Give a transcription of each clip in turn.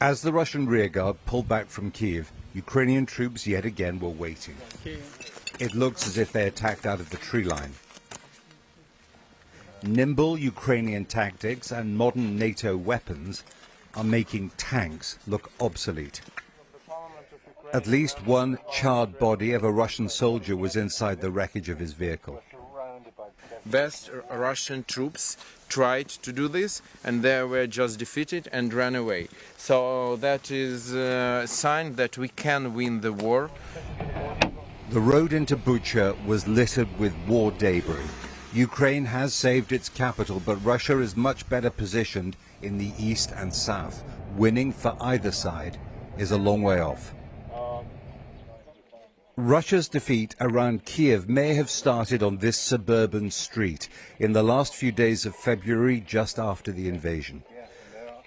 As the Russian rearguard pulled back from Kiev, Ukrainian troops yet again were waiting. It looks as if they attacked out of the tree line. Nimble Ukrainian tactics and modern NATO weapons are making tanks look obsolete. At least one charred body of a Russian soldier was inside the wreckage of his vehicle. West Russian troops tried to do this, and they were just defeated and ran away. So that is a sign that we can win the war. The road into Bucha was littered with war debris. Ukraine has saved its capital, but Russia is much better positioned in the east and south. Winning for either side is a long way off. Russia's defeat around Kiev may have started on this suburban street in the last few days of February, just after the invasion.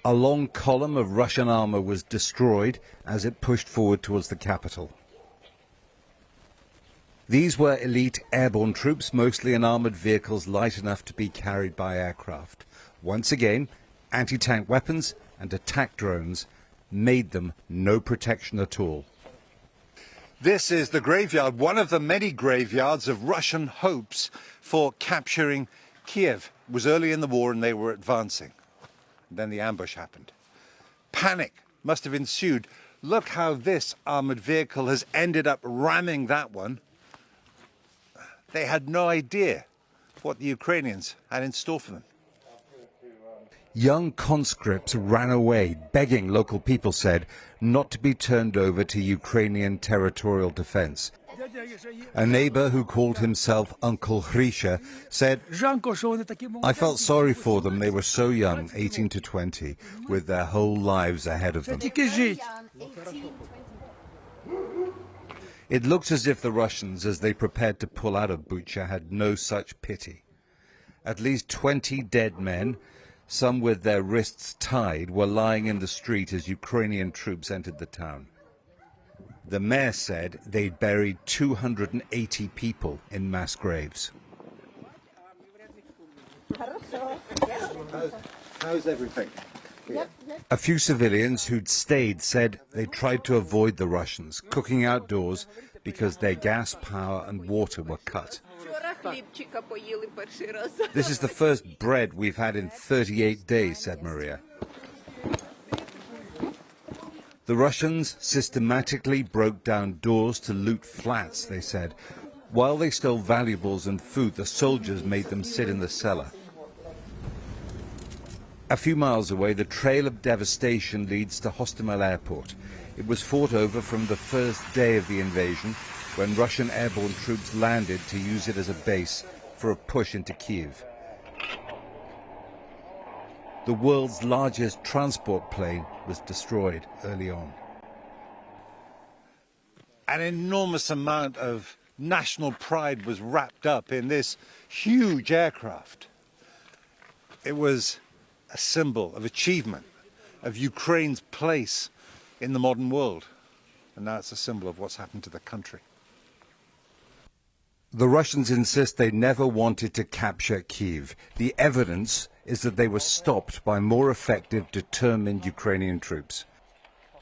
A long column of Russian armor was destroyed as it pushed forward towards the capital. These were elite airborne troops, mostly in armored vehicles light enough to be carried by aircraft. Once again, anti-tank weapons and attack drones made them no protection at all. This is the graveyard, one of the many graveyards of Russian hopes for capturing Kiev. It was early in the war and they were advancing. Then the ambush happened. Panic must have ensued. Look how this armored vehicle has ended up ramming that one. They had no idea what the Ukrainians had in store for them. Young conscripts ran away, begging, local people said, not to be turned over to Ukrainian territorial defense. A neighbor who called himself Uncle Hrisha said, "I felt sorry for them. They were so young, 18 to 20, with their whole lives ahead of them." It looks as if the Russians, as they prepared to pull out of Bucha, had no such pity. At least 20 dead men, some with their wrists tied, were lying in the street as Ukrainian troops entered the town. The mayor said they'd buried 280 people in mass graves. How's everything? A few civilians who'd stayed said they tried to avoid the Russians, cooking outdoors because their gas, power and water were cut. This is the first bread we've had in 38 days, said Maria. The Russians systematically broke down doors to loot flats, they said. While they stole valuables and food, the soldiers made them sit in the cellar. A few miles away, the trail of devastation leads to Hostomel Airport. It was fought over from the first day of the invasion, when Russian airborne troops landed to use it as a base for a push into Kiev. The world's largest transport plane was destroyed early on. An enormous amount of national pride was wrapped up in this huge aircraft. It was a symbol of achievement, of Ukraine's place in the modern world. And now it's a symbol of what's happened to the country. The Russians insist they never wanted to capture Kiev. The evidence is that they were stopped by more effective, determined Ukrainian troops.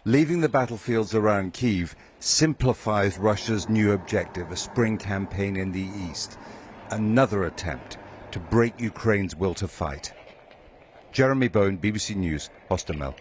Leaving the battlefields around Kiev simplifies Russia's new objective, a spring campaign in the east, another attempt to break Ukraine's will to fight. Jeremy Bone, BBC News, Hostomel.